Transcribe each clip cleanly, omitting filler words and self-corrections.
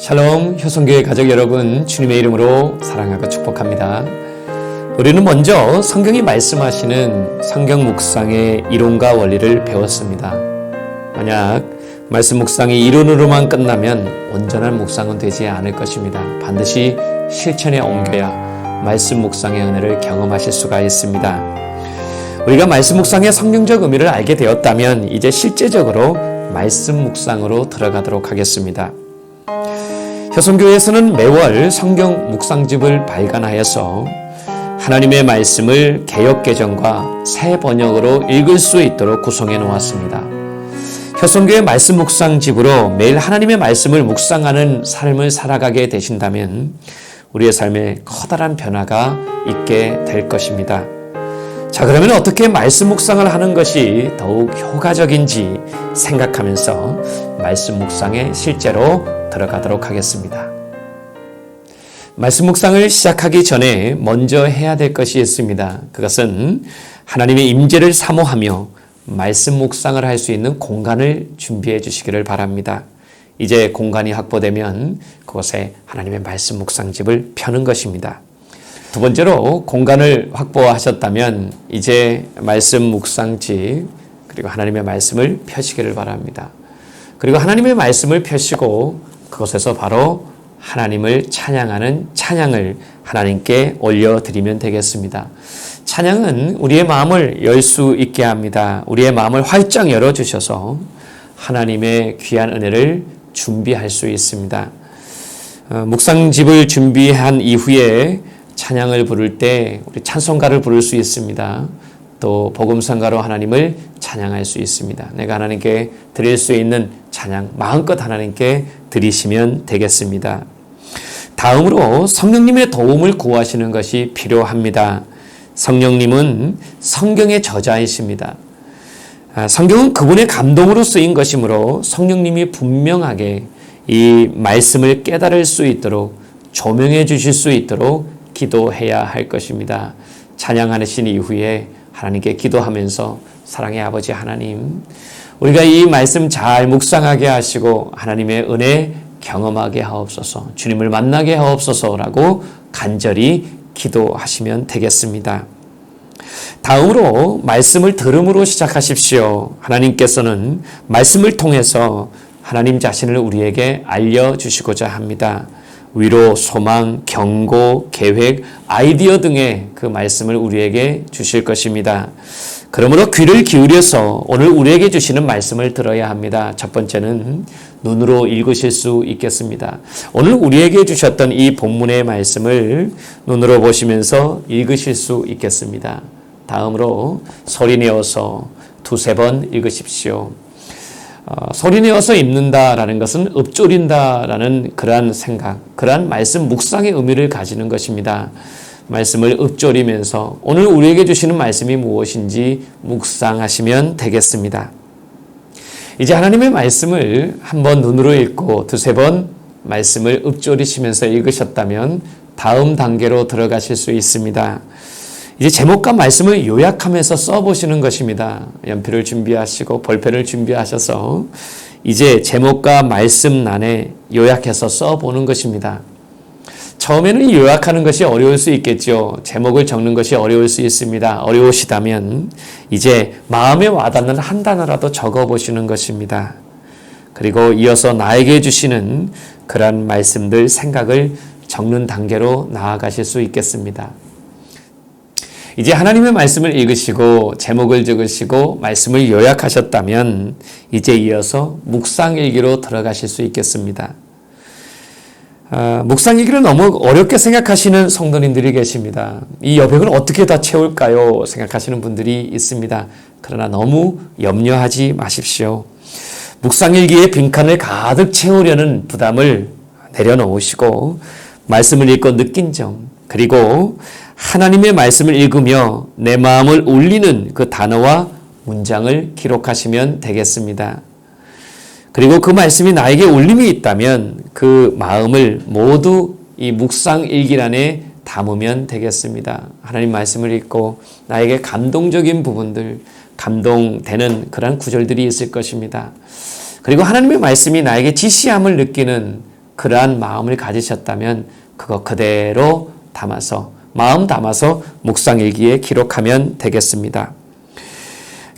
샬롬, 효성교회 가족 여러분, 주님의 이름으로 사랑하고 축복합니다. 우리는 먼저 성경이 말씀하시는 성경 묵상의 이론과 원리를 배웠습니다. 만약 말씀 묵상이 이론으로만 끝나면 온전한 묵상은 되지 않을 것입니다. 반드시 실천에 옮겨야 말씀 묵상의 은혜를 경험하실 수가 있습니다. 우리가 말씀 묵상의 성경적 의미를 알게 되었다면 이제 실제적으로 말씀 묵상으로 들어가도록 하겠습니다. 효성교회에서는 매월 성경 묵상집을 발간하여서 하나님의 말씀을 개역개정과 새 번역으로 읽을 수 있도록 구성해 놓았습니다. 효성교회 말씀 묵상집으로 매일 하나님의 말씀을 묵상하는 삶을 살아가게 되신다면 우리의 삶에 커다란 변화가 있게 될 것입니다. 자, 그러면 어떻게 말씀 묵상을 하는 것이 더욱 효과적인지 생각하면서 말씀 묵상에 실제로 들어가도록 하겠습니다. 말씀 묵상을 시작하기 전에 먼저 해야 될 것이 있습니다. 그것은 하나님의 임재를 사모하며 말씀 묵상을 할 수 있는 공간을 준비해 주시기를 바랍니다. 이제 공간이 확보되면 그곳에 하나님의 말씀 묵상집을 펴는 것입니다. 두 번째로 공간을 확보하셨다면 이제 말씀 묵상집 그리고 하나님의 말씀을 펴시기를 바랍니다. 그리고 하나님의 말씀을 펴시고 그곳에서 바로 하나님을 찬양하는 찬양을 하나님께 올려드리면 되겠습니다. 찬양은 우리의 마음을 열 수 있게 합니다. 우리의 마음을 활짝 열어주셔서 하나님의 귀한 은혜를 준비할 수 있습니다. 묵상집을 준비한 이후에 찬양을 부를 때 우리 찬송가를 부를 수 있습니다. 또 복음성가로 하나님을 찬양할 수 있습니다. 내가 하나님께 드릴 수 있는 찬양 마음껏 하나님께 드리시면 되겠습니다. 다음으로 성령님의 도움을 구하시는 것이 필요합니다. 성령님은 성경의 저자이십니다. 성경은 그분의 감동으로 쓰인 것이므로 성령님이 분명하게 이 말씀을 깨달을 수 있도록 조명해 주실 수 있도록 기도해야 할 것입니다. 찬양하신 이후에 하나님께 기도하면서 사랑의 아버지 하나님, 우리가 이 말씀 잘 묵상하게 하시고 하나님의 은혜 경험하게 하옵소서, 주님을 만나게 하옵소서라고 간절히 기도하시면 되겠습니다. 다음으로 말씀을 들음으로 시작하십시오. 하나님께서는 말씀을 통해서 하나님 자신을 우리에게 알려주시고자 합니다. 위로, 소망, 경고, 계획, 아이디어 등의 그 말씀을 우리에게 주실 것입니다. 그러므로 귀를 기울여서 오늘 우리에게 주시는 말씀을 들어야 합니다. 첫 번째는 눈으로 읽으실 수 있겠습니다. 오늘 우리에게 주셨던 이 본문의 말씀을 눈으로 보시면서 읽으실 수 있겠습니다. 다음으로 소리내어서 두세 번 읽으십시오. 소리내어서 읽는다라는 것은 읊조린다라는 그러한 생각, 그러한 말씀 묵상의 의미를 가지는 것입니다. 말씀을 읊조리면서 오늘 우리에게 주시는 말씀이 무엇인지 묵상하시면 되겠습니다. 이제 하나님의 말씀을 한번 눈으로 읽고 두세 번 말씀을 읊조리시면서 읽으셨다면 다음 단계로 들어가실 수 있습니다. 이제 제목과 말씀을 요약하면서 써보시는 것입니다. 연필을 준비하시고 볼펜을 준비하셔서 이제 제목과 말씀란에 요약해서 써보는 것입니다. 처음에는 요약하는 것이 어려울 수 있겠죠. 제목을 적는 것이 어려울 수 있습니다. 어려우시다면 이제 마음에 와닿는 한 단어라도 적어보시는 것입니다. 그리고 이어서 나에게 주시는 그런 말씀들, 생각을 적는 단계로 나아가실 수 있겠습니다. 이제 하나님의 말씀을 읽으시고 제목을 적으시고 말씀을 요약하셨다면 이제 이어서 묵상일기로 들어가실 수 있겠습니다. 묵상일기를 너무 어렵게 생각하시는 성도님들이 계십니다. 이 여백을 어떻게 다 채울까요? 생각하시는 분들이 있습니다. 그러나 너무 염려하지 마십시오. 묵상일기의 빈칸을 가득 채우려는 부담을 내려놓으시고 말씀을 읽고 느낀 점, 그리고 하나님의 말씀을 읽으며 내 마음을 울리는 그 단어와 문장을 기록하시면 되겠습니다. 그리고 그 말씀이 나에게 울림이 있다면 그 마음을 모두 이 묵상일기란에 담으면 되겠습니다. 하나님 말씀을 읽고 나에게 감동적인 부분들, 감동되는 그런 구절들이 있을 것입니다. 그리고 하나님의 말씀이 나에게 지시함을 느끼는 그러한 마음을 가지셨다면 그거 그대로 담아서 마음 담아서 묵상일기에 기록하면 되겠습니다.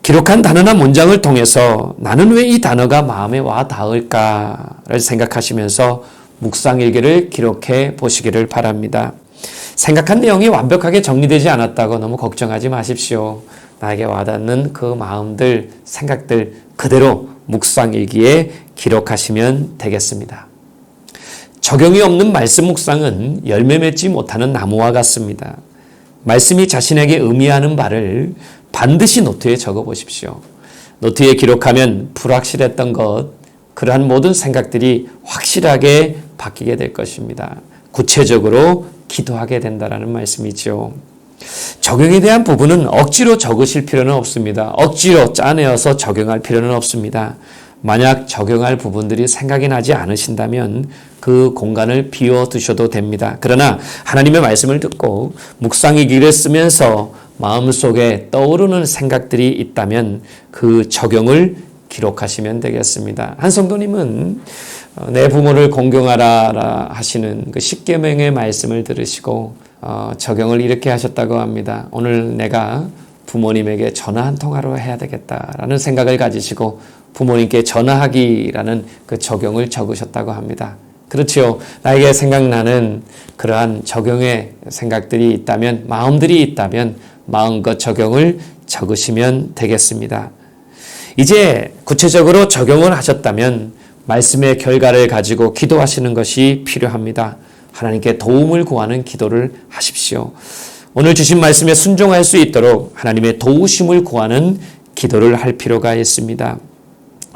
기록한 단어나 문장을 통해서 나는 왜 이 단어가 마음에 와 닿을까를 생각하시면서 묵상일기를 기록해 보시기를 바랍니다. 생각한 내용이 완벽하게 정리되지 않았다고 너무 걱정하지 마십시오. 나에게 와닿는 그 마음들, 생각들 그대로 묵상일기에 기록하시면 되겠습니다. 적용이 없는 말씀 묵상은 열매 맺지 못하는 나무와 같습니다. 말씀이 자신에게 의미하는 바를 반드시 노트에 적어 보십시오. 노트에 기록하면 불확실했던 것, 그러한 모든 생각들이 확실하게 바뀌게 될 것입니다. 구체적으로 기도하게 된다는 말씀이죠. 적용에 대한 부분은 억지로 적으실 필요는 없습니다. 억지로 짜내어서 적용할 필요는 없습니다. 만약 적용할 부분들이 생각이 나지 않으신다면 그 공간을 비워두셔도 됩니다. 그러나 하나님의 말씀을 듣고 묵상일기를 쓰면서 마음속에 떠오르는 생각들이 있다면 그 적용을 기록하시면 되겠습니다. 한 성도님은 내 부모를 공경하라 하시는 그 십계명의 말씀을 들으시고 적용을 이렇게 하셨다고 합니다. 오늘 내가 부모님에게 전화 한 통화로 해야 되겠다라는 생각을 가지시고 부모님께 전화하기라는 그 적용을 적으셨다고 합니다. 그렇지요. 나에게 생각나는 그러한 적용의 생각들이 있다면, 마음들이 있다면 마음껏 적용을 적으시면 되겠습니다. 이제 구체적으로 적용을 하셨다면 말씀의 결과를 가지고 기도하시는 것이 필요합니다. 하나님께 도움을 구하는 기도를 하십시오. 오늘 주신 말씀에 순종할 수 있도록 하나님의 도우심을 구하는 기도를 할 필요가 있습니다.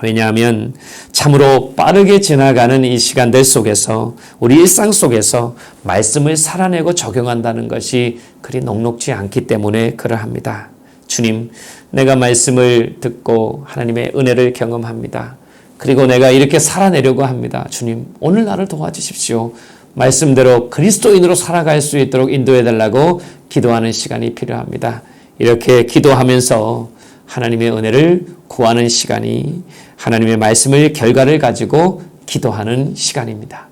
왜냐하면 참으로 빠르게 지나가는 이 시간들 속에서 우리 일상 속에서 말씀을 살아내고 적용한다는 것이 그리 녹록지 않기 때문에 그러합니다. 주님, 내가 말씀을 듣고 하나님의 은혜를 경험합니다. 그리고 내가 이렇게 살아내려고 합니다. 주님, 오늘 나를 도와주십시오. 말씀대로 그리스도인으로 살아갈 수 있도록 인도해달라고 기도하는 시간이 필요합니다. 이렇게 기도하면서 하나님의 은혜를 구하는 시간이 하나님의 말씀을 결과를 가지고 기도하는 시간입니다.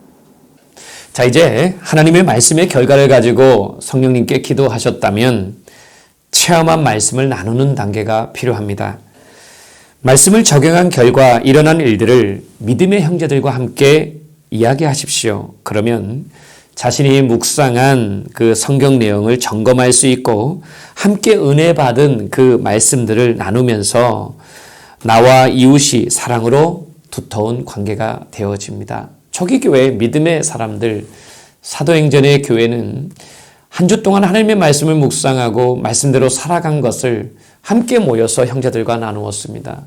자, 이제 하나님의 말씀의 결과를 가지고 성령님께 기도하셨다면 체험한 말씀을 나누는 단계가 필요합니다. 말씀을 적용한 결과 일어난 일들을 믿음의 형제들과 함께 이야기하십시오. 그러면 자신이 묵상한 그 성경 내용을 점검할 수 있고 함께 은혜 받은 그 말씀들을 나누면서 나와 이웃이 사랑으로 두터운 관계가 되어집니다. 초기 교회 믿음의 사람들, 사도행전의 교회는 한 주 동안 하나님의 말씀을 묵상하고 말씀대로 살아간 것을 함께 모여서 형제들과 나누었습니다.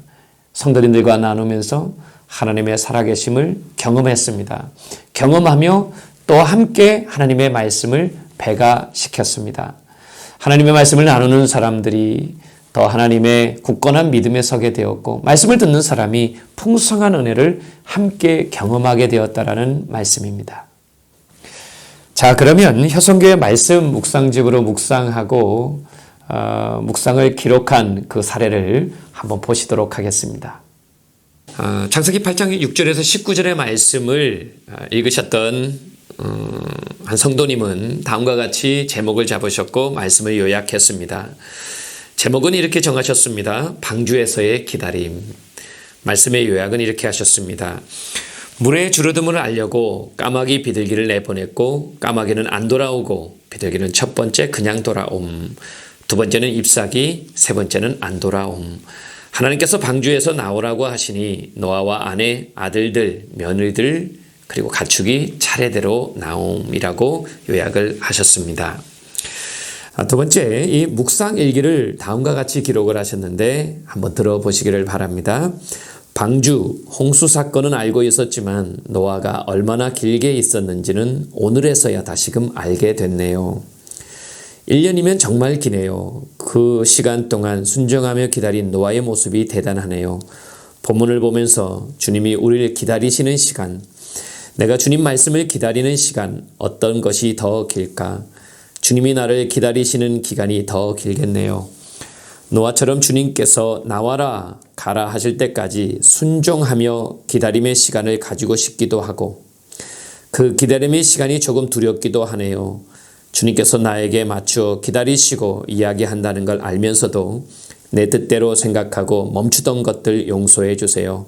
성도님들과 나누면서 하나님의 살아계심을 경험했습니다. 경험하며 또 함께 하나님의 말씀을 배가시켰습니다. 하나님의 말씀을 나누는 사람들이 더 하나님의 굳건한 믿음에 서게 되었고 말씀을 듣는 사람이 풍성한 은혜를 함께 경험하게 되었다라는 말씀입니다. 자, 그러면 효성교회 말씀 묵상집으로 묵상하고 묵상을 기록한 그 사례를 한번 보시도록 하겠습니다. 창세기 8장 6절에서 19절의 말씀을 읽으셨던 한 성도님은 다음과 같이 제목을 잡으셨고 말씀을 요약했습니다. 제목은 이렇게 정하셨습니다. 방주에서의 기다림. 말씀의 요약은 이렇게 하셨습니다. 물의 줄어듦을 알려고 까마귀 비둘기를 내보냈고 까마귀는 안 돌아오고 비둘기는 첫 번째 그냥 돌아옴. 두 번째는 잎사귀, 세 번째는 안 돌아옴. 하나님께서 방주에서 나오라고 하시니 노아와 아내, 아들들, 며느리들 그리고 가축이 차례대로 나옴이라고 요약을 하셨습니다. 두 번째, 이 묵상 일기를 다음과 같이 기록을 하셨는데 한번 들어보시기를 바랍니다. 방주, 홍수 사건은 알고 있었지만 노아가 얼마나 길게 있었는지는 오늘에서야 다시금 알게 됐네요. 1년이면 정말 기네요. 그 시간 동안 순종하며 기다린 노아의 모습이 대단하네요. 본문을 보면서 주님이 우리를 기다리시는 시간, 내가 주님 말씀을 기다리는 시간, 어떤 것이 더 길까? 주님이 나를 기다리시는 기간이 더 길겠네요. 노아처럼 주님께서 나와라, 가라 하실 때까지 순종하며 기다림의 시간을 가지고 싶기도 하고 그 기다림의 시간이 조금 두렵기도 하네요. 주님께서 나에게 맞추어 기다리시고 이야기한다는 걸 알면서도 내 뜻대로 생각하고 멈추던 것들 용서해 주세요.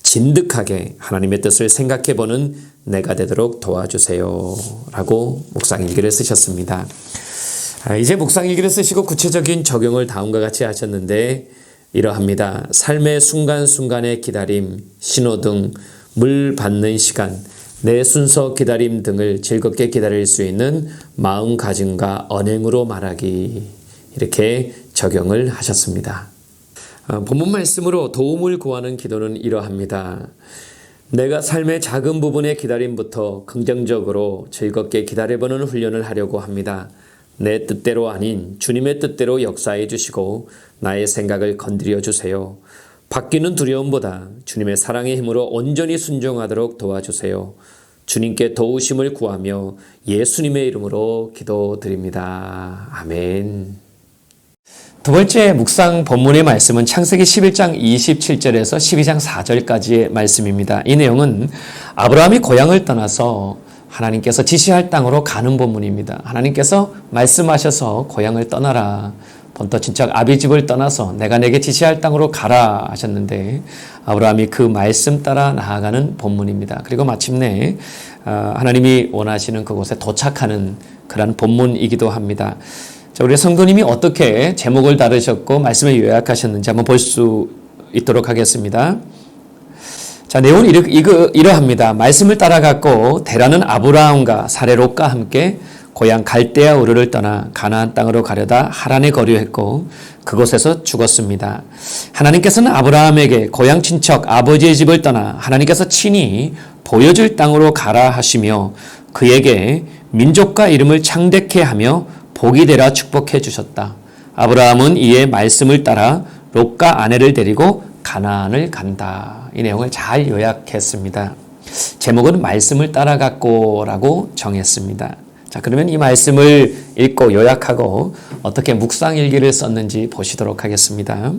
진득하게 하나님의 뜻을 생각해보는 내가 되도록 도와주세요. 라고 묵상일기를 쓰셨습니다. 이제 묵상일기를 쓰시고 구체적인 적용을 다음과 같이 하셨는데 이러합니다. 삶의 순간순간의 기다림, 신호등, 물 받는 시간, 내 순서 기다림 등을 즐겁게 기다릴 수 있는 마음가짐과 언행으로 말하기, 이렇게 적용을 하셨습니다. 본문 말씀으로 도움을 구하는 기도는 이러합니다. 내가 삶의 작은 부분의 기다림부터 긍정적으로 즐겁게 기다려보는 훈련을 하려고 합니다. 내 뜻대로 아닌 주님의 뜻대로 역사해 주시고 나의 생각을 건드려 주세요. 바뀌는 두려움보다 주님의 사랑의 힘으로 온전히 순종하도록 도와주세요. 주님께 도우심을 구하며 예수님의 이름으로 기도드립니다. 아멘. 두 번째 묵상 본문의 말씀은 창세기 11장 27절에서 12장 4절까지의 말씀입니다. 이 내용은 아브라함이 고향을 떠나서 하나님께서 지시할 땅으로 가는 본문입니다. 하나님께서 말씀하셔서 고향을 떠나라. 본토 친척 아비집을 떠나서 내가 내게 지시할 땅으로 가라 하셨는데 아브라함이 그 말씀 따라 나아가는 본문입니다. 그리고 마침내 하나님이 원하시는 그곳에 도착하는 그런 본문이기도 합니다. 자, 우리 성도님이 어떻게 제목을 다루셨고 말씀을 요약하셨는지 한번 볼 수 있도록 하겠습니다. 자, 내용은 이러합니다. 말씀을 따라갔고 데라는 아브라함과 사레 롯과 함께 고향 갈대아 우르를 떠나 가나안 땅으로 가려다 하란에 거류했고 그곳에서 죽었습니다. 하나님께서는 아브라함에게 고향 친척 아버지의 집을 떠나 하나님께서 친히 보여줄 땅으로 가라 하시며 그에게 민족과 이름을 창대케 하며 복이 되라 축복해 주셨다. 아브라함은 이에 말씀을 따라 롯과 아내를 데리고 가나안을 간다. 이 내용을 잘 요약했습니다. 제목은 말씀을 따라갔고라고 정했습니다. 자, 그러면 이 말씀을 읽고 요약하고 어떻게 묵상일기를 썼는지 보시도록 하겠습니다.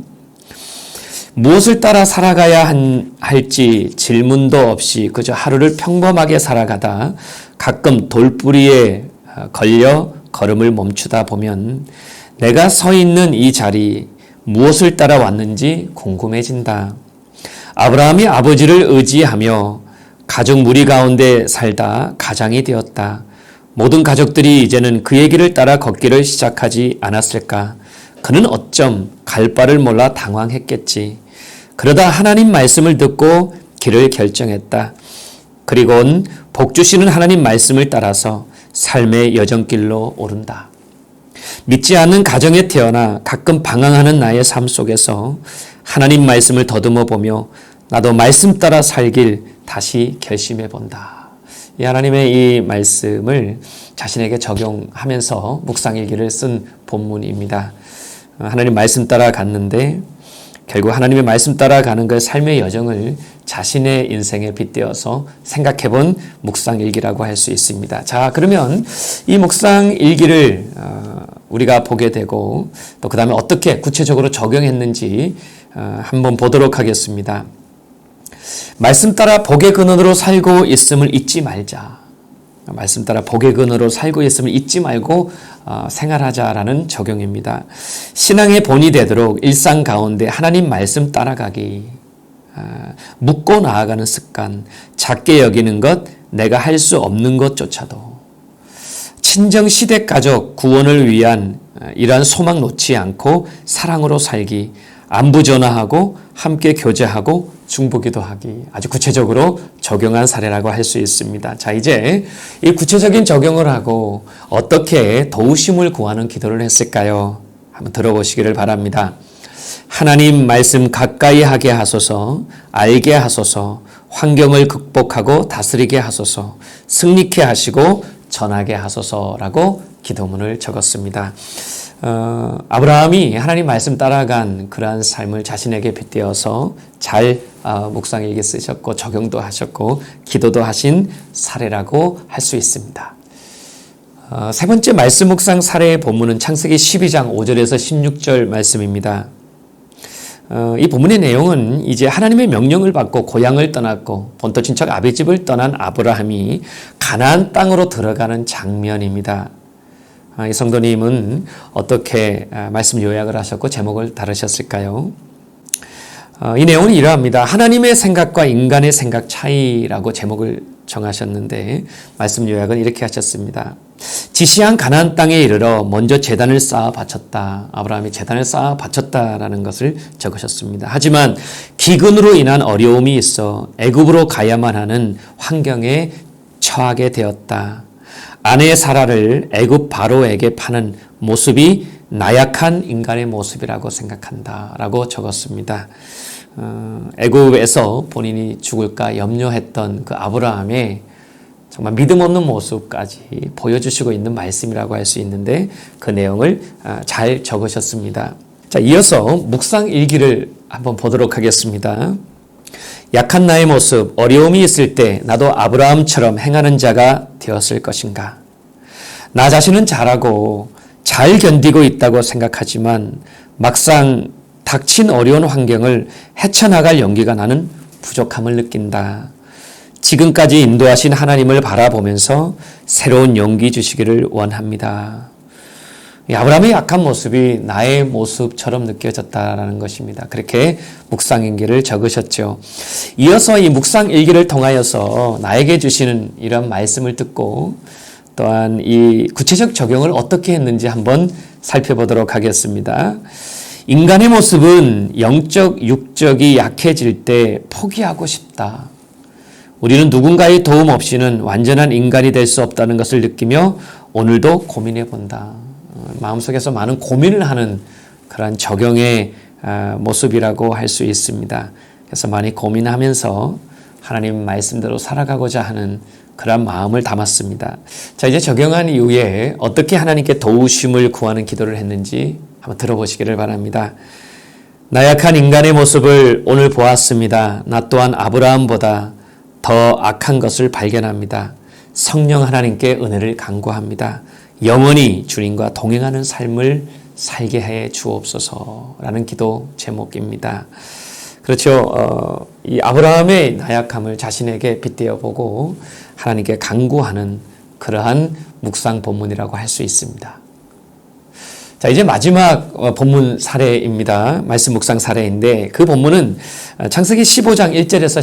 무엇을 따라 살아가야 할지 질문도 없이 그저 하루를 평범하게 살아가다 가끔 돌부리에 걸려 걸음을 멈추다 보면 내가 서 있는 이 자리 무엇을 따라 왔는지 궁금해진다. 아브라함이 아버지를 의지하며 가족 무리 가운데 살다 가장이 되었다. 모든 가족들이 이제는 그의 길을 따라 걷기를 시작하지 않았을까? 그는 어쩜 갈 바를 몰라 당황했겠지. 그러다 하나님 말씀을 듣고 길을 결정했다. 그리고는 복 주시는 하나님 말씀을 따라서 삶의 여정길로 오른다. 믿지 않는 가정에 태어나 가끔 방황하는 나의 삶 속에서 하나님 말씀을 더듬어 보며 나도 말씀 따라 살길 다시 결심해 본다. 이 하나님의 이 말씀을 자신에게 적용하면서 묵상일기를 쓴 본문입니다. 하나님 말씀 따라 갔는데 결국 하나님의 말씀 따라 가는 그 삶의 여정을 자신의 인생에 빗대어서 생각해 본 묵상일기라고 할 수 있습니다. 자, 그러면 이 묵상일기를 우리가 보게 되고 또 그 다음에 어떻게 구체적으로 적용했는지 한번 보도록 하겠습니다. 말씀 따라 복의 근원으로 살고 있음을 잊지 말자. 말씀 따라 복의 근원으로 살고 있음을 잊지 말고 생활하자라는 적용입니다. 신앙의 본이 되도록 일상 가운데 하나님 말씀 따라가기, 묻고 나아가는 습관, 작게 여기는 것, 내가 할 수 없는 것조차도 친정 시댁 가족 구원을 위한 이러한 소망 놓지 않고 사랑으로 살기, 안부 전화하고 함께 교제하고 중보기도 하기, 아주 구체적으로 적용한 사례라고 할 수 있습니다. 자, 이제 이 구체적인 적용을 하고 어떻게 도우심을 구하는 기도를 했을까요? 한번 들어보시기를 바랍니다. 하나님 말씀 가까이 하게 하소서, 알게 하소서, 환경을 극복하고 다스리게 하소서, 승리케 하시고 전하게 하소서라고 기도문을 적었습니다. 아브라함이 하나님 말씀 따라간 그러한 삶을 자신에게 빗대어서 잘 묵상일기 쓰셨고 적용도 하셨고 기도도 하신 사례라고 할 수 있습니다. 세 번째 말씀 묵상 사례의 본문은 창세기 12장 5절에서 16절 말씀입니다. 이 본문의 내용은 이제 하나님의 명령을 받고 고향을 떠났고 본토 친척 아비집을 떠난 아브라함이 가나안 땅으로 들어가는 장면입니다. 이 성도님은 어떻게 말씀 요약을 하셨고 제목을 다루셨을까요? 이 내용은 이러합니다. 하나님의 생각과 인간의 생각 차이라고 제목을 정하셨는데 말씀 요약은 이렇게 하셨습니다. 지시한 가나안 땅에 이르러 먼저 제단을 쌓아 바쳤다. 아브라함이 제단을 쌓아 바쳤다라는 것을 적으셨습니다. 하지만 기근으로 인한 어려움이 있어 애굽으로 가야만 하는 환경에 처하게 되었다. 아내 사라를 애굽 바로에게 파는 모습이 나약한 인간의 모습이라고 생각한다라고 적었습니다. 애굽에서 본인이 죽을까 염려했던 그 아브라함의 정말 믿음 없는 모습까지 보여주시고 있는 말씀이라고 할 수 있는데 그 내용을 잘 적으셨습니다. 자, 이어서 묵상 일기를 한번 보도록 하겠습니다. 약한 나의 모습, 어려움이 있을 때 나도 아브라함처럼 행하는 자가 되었을 것인가? 나 자신은 잘하고 잘 견디고 있다고 생각하지만 막상 닥친 어려운 환경을 헤쳐나갈 용기가 나는 부족함을 느낀다. 지금까지 인도하신 하나님을 바라보면서 새로운 용기 주시기를 원합니다. 아브라함의 약한 모습이 나의 모습처럼 느껴졌다라는 것입니다. 그렇게 묵상일기를 적으셨죠. 이어서 이 묵상일기를 통하여서 나에게 주시는 이런 말씀을 듣고 또한 이 구체적 적용을 어떻게 했는지 한번 살펴보도록 하겠습니다. 인간의 모습은 영적, 육적이 약해질 때 포기하고 싶다. 우리는 누군가의 도움 없이는 완전한 인간이 될 수 없다는 것을 느끼며 오늘도 고민해 본다. 마음속에서 많은 고민을 하는 그런 적용의 모습이라고 할 수 있습니다. 그래서 많이 고민하면서 하나님 말씀대로 살아가고자 하는 그런 마음을 담았습니다. 자, 이제 적용한 이후에 어떻게 하나님께 도우심을 구하는 기도를 했는지 한번 들어보시기를 바랍니다. 나약한 인간의 모습을 오늘 보았습니다. 나 또한 아브라함보다 더 악한 것을 발견합니다. 성령 하나님께 은혜를 간구합니다. 영원히 주님과 동행하는 삶을 살게 해 주옵소서라는 기도 제목입니다. 그렇죠. 이 아브라함의 나약함을 자신에게 빗대어 보고 하나님께 간구하는 그러한 묵상 본문이라고 할 수 있습니다. 자, 이제 마지막 본문 사례입니다. 말씀 묵상 사례인데 그 본문은 창세기 15장 1절에서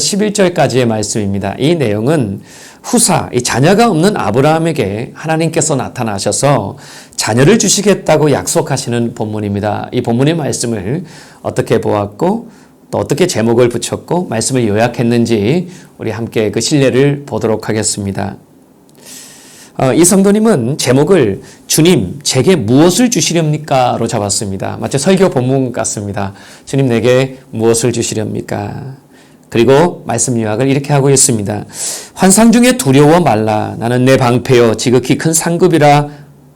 11절까지의 말씀입니다. 이 내용은 후사, 이 자녀가 없는 아브라함에게 하나님께서 나타나셔서 자녀를 주시겠다고 약속하시는 본문입니다. 이 본문의 말씀을 어떻게 보았고 또 어떻게 제목을 붙였고 말씀을 요약했는지 우리 함께 그 신뢰를 보도록 하겠습니다. 이 성도님은 제목을 주님 제게 무엇을 주시렵니까? 로 잡았습니다. 마치 설교 본문 같습니다. 주님 내게 무엇을 주시렵니까? 그리고 말씀 요약을 이렇게 하고 있습니다. 환상 중에 두려워 말라. 나는 내 방패요 지극히 큰 상급이라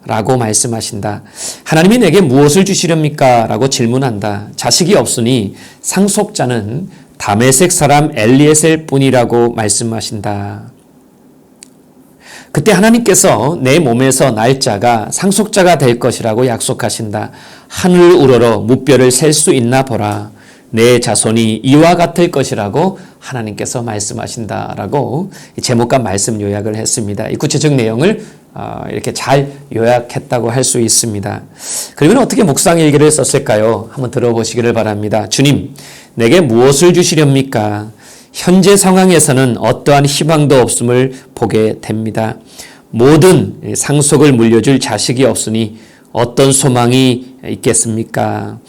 라고 말씀하신다. 하나님이 내게 무엇을 주시렵니까? 라고 질문한다. 자식이 없으니 상속자는 다메섹 사람 엘리에셀 뿐이라고 말씀하신다. 그때 하나님께서 내 몸에서 날 자가 상속자가 될 것이라고 약속하신다. 하늘 우러러 무뼈를 셀 수 있나 보라. 내 자손이 이와 같을 것이라고 하나님께서 말씀하신다라고 제목과 말씀 요약을 했습니다. 이 구체적 내용을 이렇게 잘 요약했다고 할 수 있습니다. 그리고 어떻게 묵상일기를 썼을까요? 한번 들어보시기를 바랍니다. 주님, 내게 무엇을 주시렵니까? 현재 상황에서는 어떠한 희망도 없음을 보게 됩니다. 모든 상속을 물려줄 자식이 없으니 어떤 소망이 있겠습니까?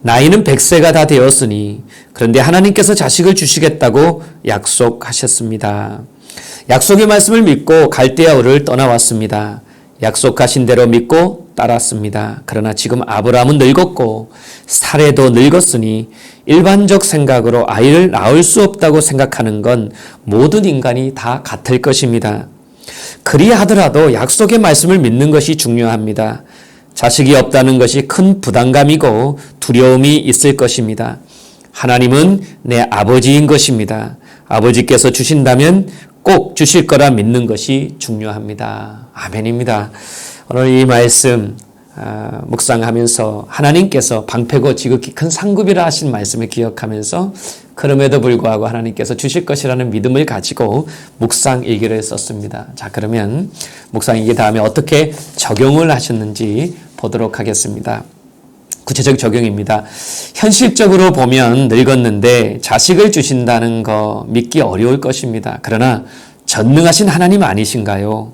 나이는 100세가 다 되었으니 그런데 하나님께서 자식을 주시겠다고 약속하셨습니다. 약속의 말씀을 믿고 갈대아 우르를 떠나왔습니다. 약속하신 대로 믿고 따랐습니다. 그러나 지금 아브라함은 늙었고 사레도 늙었으니 일반적 생각으로 아이를 낳을 수 없다고 생각하는 건 모든 인간이 다 같을 것입니다. 그리하더라도 약속의 말씀을 믿는 것이 중요합니다. 자식이 없다는 것이 큰 부담감이고 두려움이 있을 것입니다. 하나님은 내 아버지인 것입니다. 아버지께서 주신다면 꼭 주실 거라 믿는 것이 중요합니다. 아멘입니다. 오늘 이 말씀 묵상하면서 하나님께서 방패고 지극히 큰 상급이라 하신 말씀을 기억하면서 그럼에도 불구하고 하나님께서 주실 것이라는 믿음을 가지고 묵상 일기를 썼습니다. 자, 그러면 묵상 일기 다음에 어떻게 적용을 하셨는지 보도록 하겠습니다. 구체적 적용입니다. 현실적으로 보면 늙었는데 자식을 주신다는 거 믿기 어려울 것입니다. 그러나 전능하신 하나님 아니신가요?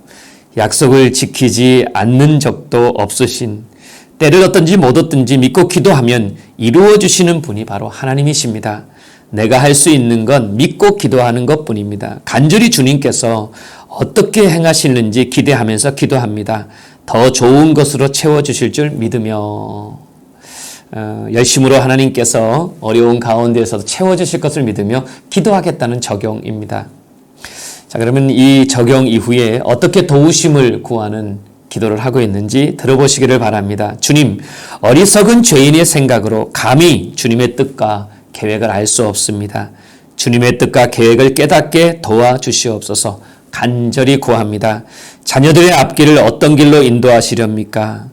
약속을 지키지 않는 적도 없으신, 때를 얻든지 못 얻든지 믿고 기도하면 이루어 주시는 분이 바로 하나님이십니다. 내가 할 수 있는 건 믿고 기도하는 것뿐입니다. 간절히 주님께서 어떻게 행하실는지 기대하면서 기도합니다. 더 좋은 것으로 채워주실 줄 믿으며 열심으로 하나님께서 어려운 가운데에서도 채워주실 것을 믿으며 기도하겠다는 적용입니다. 자, 그러면 이 적용 이후에 어떻게 도우심을 구하는 기도를 하고 있는지 들어보시기를 바랍니다. 주님, 어리석은 죄인의 생각으로 감히 주님의 뜻과 계획을 알 수 없습니다. 주님의 뜻과 계획을 깨닫게 도와주시옵소서. 간절히 구합니다. 자녀들의 앞길을 어떤 길로 인도하시렵니까?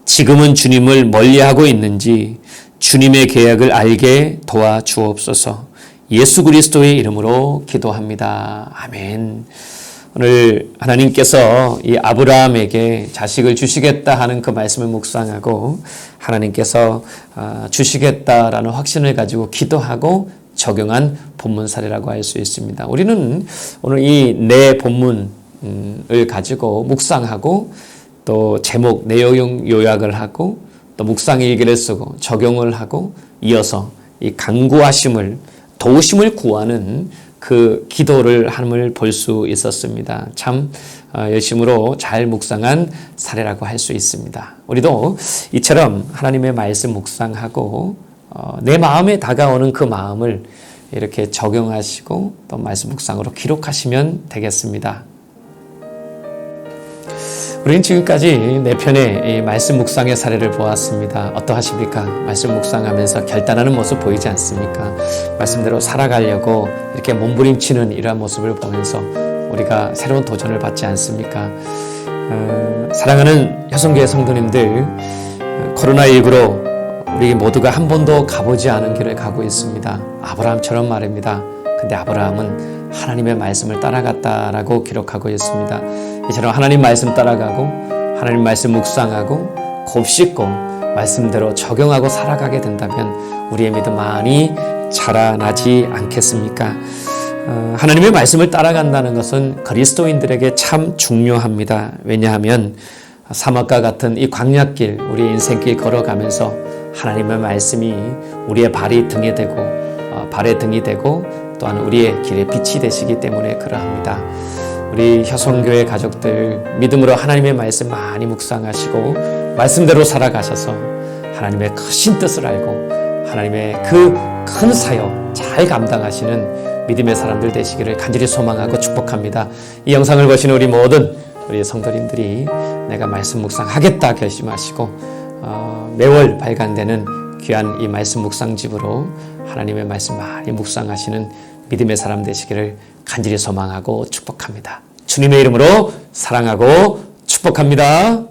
지금은 주님을 멀리하고 있는지 주님의 계획을 알게 도와주옵소서. 예수 그리스도의 이름으로 기도합니다. 아멘. 오늘 하나님께서 이 아브라함에게 자식을 주시겠다 하는 그 말씀을 묵상하고 하나님께서 주시겠다라는 확신을 가지고 기도하고 적용한 본문 사례라고 할 수 있습니다. 우리는 오늘 이 네 본문을 가지고 묵상하고 또 제목, 내용 요약을 하고 또 묵상 일기를 쓰고 적용을 하고 이어서 이 간구하심을 도우심을 구하는 그 기도를 함을 볼 수 있었습니다. 참 열심으로 잘 묵상한 사례라고 할 수 있습니다. 우리도 이처럼 하나님의 말씀 묵상하고 내 마음에 다가오는 그 마음을 이렇게 적용하시고 또 말씀 묵상으로 기록하시면 되겠습니다. 우리는 지금까지 네 편의 이 말씀 묵상의 사례를 보았습니다. 어떠하십니까? 말씀 묵상하면서 결단하는 모습 보이지 않습니까? 말씀대로 살아가려고 이렇게 몸부림치는 이러한 모습을 보면서 우리가 새로운 도전을 받지 않습니까? 사랑하는 효성교회 성도님들, 코로나19로 우리 모두가 한 번도 가보지 않은 길을 가고 있습니다. 아브라함처럼 말입니다. 근데 아브라함은 하나님의 말씀을 따라갔다라고 기록하고 있습니다. 이처럼 하나님 말씀 따라가고 하나님 말씀 묵상하고 곱씹고 말씀대로 적용하고 살아가게 된다면 우리의 믿음 많이 자라나지 않겠습니까? 하나님의 말씀을 따라간다는 것은 그리스도인들에게 참 중요합니다. 왜냐하면 사막과 같은 이 광야길, 우리의 인생길 걸어가면서 하나님의 말씀이 우리의 발이 등이 되고 발의 등이 되고 또한 우리의 길의 빛이 되시기 때문에 그러합니다. 우리 효성교회 가족들 믿음으로 하나님의 말씀 많이 묵상하시고 말씀대로 살아가셔서 하나님의 크신 뜻을 알고 하나님의 그 큰 사역 잘 감당하시는 믿음의 사람들 되시기를 간절히 소망하고 축복합니다. 이 영상을 보시는 우리 모든 우리 성도님들이 내가 말씀 묵상하겠다 결심하시고 매월 발간되는 귀한 이 말씀 묵상집으로 하나님의 말씀 많이 묵상하시는 믿음의 사람 되시기를 간절히 소망하고 축복합니다. 주님의 이름으로 사랑하고 축복합니다.